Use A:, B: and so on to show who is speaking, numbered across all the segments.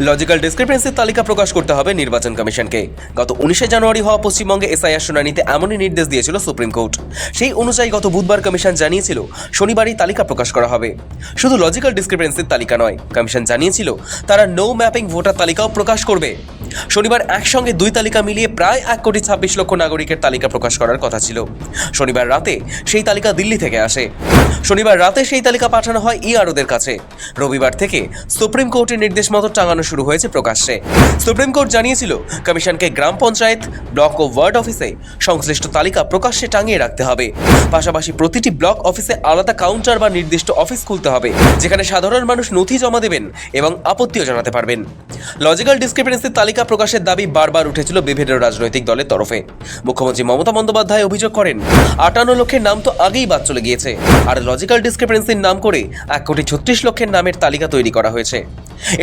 A: Logical ডিসক্রিপেন্সির তালিকা প্রকাশ করতে হবে নির্বাচন কমিশনকে। গত 19 জানুয়ারি হওয়া পশ্চিমবঙ্গে এসআইআর শুনানিতে এমনই নির্দেশ দিয়েছিল সুপ্রিম কোর্ট। সেই অনুযায়ী গত বুধবার কমিশন জানিয়েছিল শনিবারই তালিকা প্রকাশ করা হবে। শুধু লজিক্যাল ডিসক্রিপেন্সির তালিকা নয়, কমিশন জানিয়েছিল তারা নো ম্যাপিং ভোটার তালিকাও প্রকাশ করবে। শনিবার একসঙ্গে দুই তালিকা মিলিয়ে প্রায় 1,26,00,000 নাগরিকের তালিকা প্রকাশ করার কথা ছিল। শনিবার রাতে সেই তালিকা দিল্লি থেকে আসে। শনিবার রাতে সেই তালিকা পাঠানো হয় ইআরওদের কাছে। রবিবার থেকে সুপ্রিম কোর্টের নির্দেশ মতো টাঙানো শুরু হয়েছে প্রকাশ্যে। সুপ্রিম কোর্ট জানিয়েছিল কমিশনকে গ্রাম পঞ্চায়েত, ব্লক ও ওয়ার্ড অফিসে সংশ্লিষ্ট তালিকা প্রকাশ্যে টাঙিয়ে রাখতে হবে। পাশাপাশি প্রতিটি ব্লক অফিসে আলাদা কাউন্টার বা নির্দিষ্ট অফিস খুলতে হবে, যেখানে সাধারণ মানুষ নথি জমা দেবেন এবং আপত্তিও জানাতে পারবেন। লজিক্যাল ডিসক্রিপেন্সির তালিকা প্রকাশের দাবি বারবার উঠেছিল বিভিন্ন রাজনৈতিক দলের তরফে। মুখ্যমন্ত্রী মমতা বন্দ্যোপাধ্যায় অভিযোগ করেন 58 লক্ষের নাম তো আগেই বাদ চলে গিয়েছে, আর লজিক্যাল ডিসক্রিপেন্সির নাম করে 1,36,00,000 নামের তালিকা তৈরি করা হয়েছে।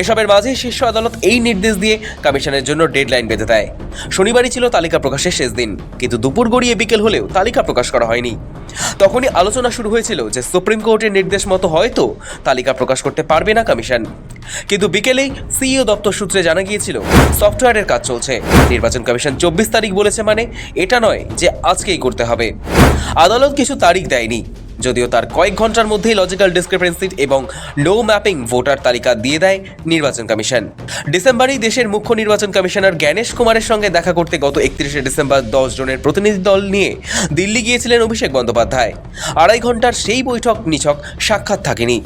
A: এসবের মাঝেই শীর্ষ আদালত এই নির্দেশ দিয়ে কমিশনের জন্য ডেডলাইন বেঁধে দেয়। শনিবারই ছিল তালিকা প্রকাশের শেষ দিন, কিন্তু দুপুর গড়িয়ে বিকেল হলেও তালিকা প্রকাশ করা হয়নি। তখনই আলোচনা শুরু হয়েছিল যে সুপ্রিম কোর্টের নির্দেশ মতো হয়তো তালিকা প্রকাশ করতে পারবে না কমিশন। কিন্তু বিকেলেই সিইও দপ্তর সূত্রে জানা গিয়েছিল সফটওয়্যারের কাজ চলছে। নির্বাচন কমিশন 24 তারিখ বলেছে, মানে এটা নয় যে আজকেই করতে হবে। আদালত কিছু তারিখ দেয়নি, যদিও তার কয়েক ঘন্টার মধ্যেই লজিক্যাল ডিসক্রিপেন্সি এবং নো ম্যাপিং ভোটার তালিকা দিয়ে দেয় নির্বাচন কমিশন। ডিসেম্বরেই দেশের মুখ্য নির্বাচন কমিশনার জ্ঞানেশ কুমারের সঙ্গে দেখা করতে গত 31শে ডিসেম্বর 10 জনের প্রতিনিধি দল নিয়ে দিল্লি গিয়েছিলেন অভিষেক বন্দ্যোপাধ্যায়। 2.5 ঘন্টার সেই বৈঠক নিছক সাক্ষাৎ থাকেনি।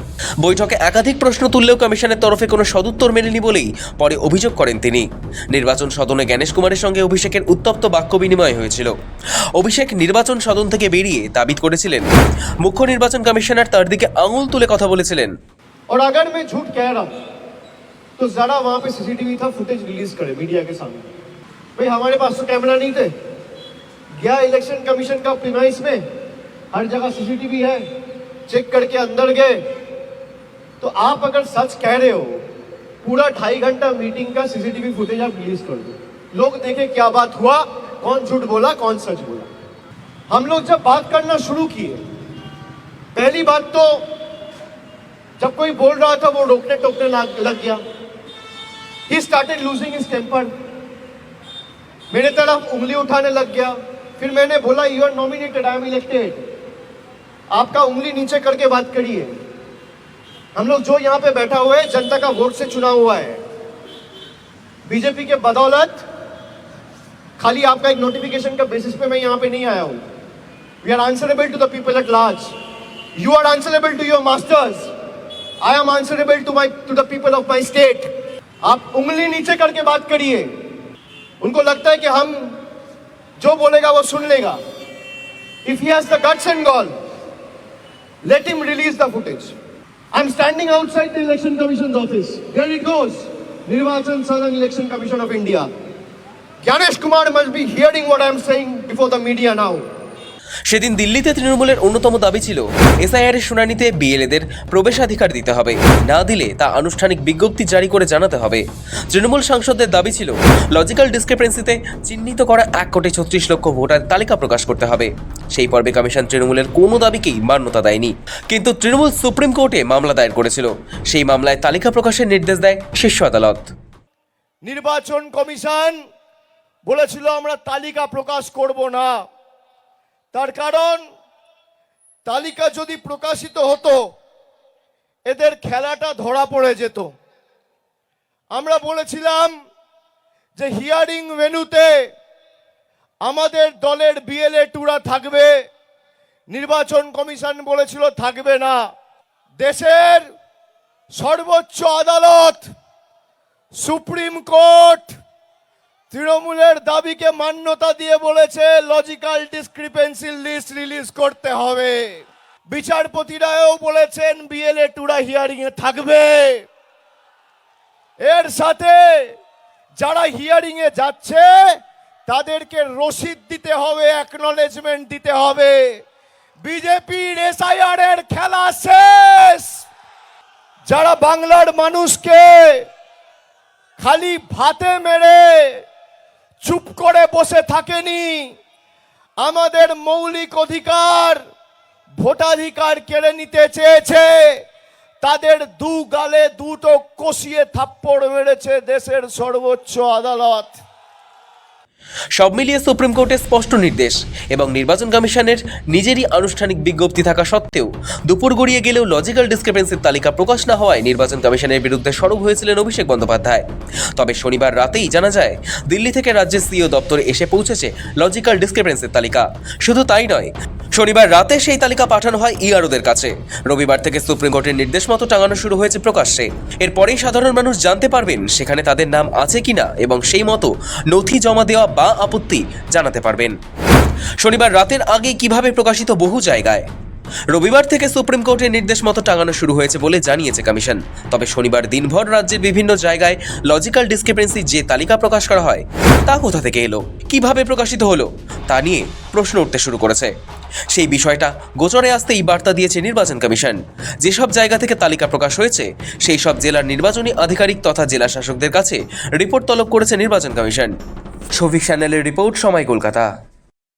A: বৈঠকে একাধিক প্রশ্ন তুললেও কমিশনের তরফে কোনো সদুত্তর মেলেনি বলেই পরে অভিযোগ করেন তিনি। নির্বাচন সদনে জ্ঞানেশ কুমারের সঙ্গে অভিষেকের উত্তপ্ত বাক্য বিনিময় হয়েছিল। অভিষেক নির্বাচন সদন থেকে বেরিয়ে দাবি করেছিলেন মুখ্য নির্বাচন কমিশনার তার দিকে আঙুল তুলে কথা বলেছিলেন।
B: और अगर मैं झूठ कह रहा हूं तो जरा वहां पे सीसीटीवी था, फुटेज रिलीज करे मीडिया के सामने। भाई हमारे पास तो कैमरा नहीं थे, गया इलेक्शन कमीशन का प्रीमाइस में, हर जगह सीसीटीवी है, चेक करके अंदर गए। तो आप अगर सच कह रहे हो, पूरा 2.5 घंटा मीटिंग का सीसीटीवी फुटेज आप रिलीज कर दो, लोग देखे क्या बात हुआ, कौन झूठ बोला कौन सच बोला। हम लोग जब बात करना शुरू किए, पहली बात तो जब कोई बोल रहा था वो रोकने टोकने लग गया। He started losing his temper, मेरे तरफ उंगली उठाने लग गया। फिर मैंने बोला you are nominated, I am elected, आपका उंगली नीचे करके बात करिए। हम लोग जो यहाँ पे बैठा हुआ है जनता का वोट से चुना हुआ है। बीजेपी के बदौलत खाली आपका एक नोटिफिकेशन का बेसिस पे मैं यहाँ पे नहीं आया हूँ। We are answerable to the people at large. You are answerable to your masters. I am answerable to the people of my state. आप उंगली नीचे करके बात करिए। उनको लगता है कि हम जो बोलेगा वो सुन लेगा। If he has the guts and gall, let him release the footage. I'm standing outside the Election Commission's office. Here it goes. Nirvachan Southern Election Commission of India. Gyanesh Kumar must be hearing what I'm saying before the media now.
A: সেদিন দিল্লিতে তৃণমূলের অন্যতম দাবি ছিল SIR এর শুনানিতে বিএলএদের প্রবেশাধিকার দিতে হবে, না দিলে তা আনুষ্ঠানিক বিজ্ঞপ্তি জারি করে জানাতে হবে। তৃণমূল সাংসদদের দাবি ছিল লজিক্যাল ডিসক্রিপেন্সিতে চিহ্নিত করা 1,36,00,000 ভোটার তালিকা প্রকাশ করতে হবে। সেই পর্বে কমিশন তৃণমূলের কোনো দাবিকেই মান্যতা দেয়নি, কিন্তু তৃণমূল সুপ্রিম কোর্টে মামলা দায়ের করেছিল। সেই মামলায় তালিকা প্রকাশের নির্দেশ দেয় শীর্ষ আদালত।
B: নির্বাচন কমিশন বলেছিল আমরা তালিকা প্রকাশ করব না, তার কারণ তালিকা যদি প্রকাশিত হতো এদের খেলাটা ধরা পড়ে যেত। আমরা বলেছিলাম যে হিয়ারিং ভেন্যুতে আমাদের দলের বিএলএ টুরা থাকবে, নির্বাচন কমিশন বলেছিল থাকবে না। দেশের সর্বোচ্চ আদালত সুপ্রিম কোর্ট তৃণমূলের দাবিকে মান্যতা দিয়ে বলেছে লজিক্যাল ডিসক্রিপেন্সি লিস্ট রিলিজ করতে হবে। বিচারপতিরাও বলেছেন বিএলএ টুরা হিয়ারিং এ থাকবে। এর সাথে যারা হিয়ারিং এ যাচ্ছে তাদেরকে রসিদ দিতে হবে, অ্যাকনলেজমেন্ট দিতে হবে। বিজেপির এসআইআর এর খেলা শেষ। যারা বাংলার মানুষকে খালি ভাতে মেরে চুপ করে বসে থাকেনি, আমাদের মৌলিক অধিকার ভোটাধিকার কেড়ে নিতে চেয়েছে,
C: তাদের দু গালে দুটো কষিয়ে থাপ্পড় মেরেছে দেশের সর্বোচ্চ আদালত।
A: সব মিলিয়ে সুপ্রিম কোর্টের স্পষ্ট নির্দেশ এবং নির্বাচন কমিশনের নিজেরই আনুষ্ঠানিক বিজ্ঞপ্তি থাকা সত্ত্বেও দুপুর গড়িয়ে গেলেও লজিক্যাল ডিসক্রিপেন্সির তালিকা প্রকাশ না হওয়ায় নির্বাচন কমিশনের বিরুদ্ধে সরব হয়েছিলেন অভিষেক বন্দ্যোপাধ্যায়। তবে শনিবার রাতেই জানা যায় দিল্লি থেকে রাজ্যের সিইও দপ্তরে এসে পৌঁছেছে লজিক্যাল ডিসক্রিপেন্সির তালিকা। শুধু তাই নয়, শনিবার রাতে সেই তালিকা পাঠানো হয় ইআরওদের কাছে। রবিবার থেকে সুপ্রিম কোর্টের নির্দেশ মতো টাঙানো শুরু হয়েছে প্রকাশ্যে। এরপরেই সাধারণ মানুষ জানতে পারবেন সেখানে তাদের নাম আছে কিনা এবং সেই মতো নথি জমা দেওয়া বা আপত্তি জানাতে পারবেন। শনিবার রাতের আগে কিভাবে প্রকাশিত বহু জায়গায়। রবিবার থেকে সুপ্রিম কোর্টের নির্দেশ মতো টাঙানো শুরু হয়েছে বলে জানিয়েছে কমিশন। তবে শনিবার দিনভর রাজ্যের বিভিন্ন জায়গায় লজিক্যাল ডিসক্রিপেন্সি যে তালিকা প্রকাশ করা হয় তা কোথা থেকে এলো, কিভাবে প্রকাশিত হলো তা নিয়ে প্রশ্ন উঠতে শুরু করেছে। সেই বিষয়টা গোচরে আসতেই বার্তা দিয়েছে নির্বাচন কমিশন। যেসব জায়গা থেকে তালিকা প্রকাশ হয়েছে সেই সব জেলার নির্বাচনী আধিকারিক তথা জেলা শাসকদের কাছে রিপোর্ট তলব করেছে নির্বাচন কমিশন। শফিক চ্যানেলের রিপোর্ট, সময়, কলকাতা।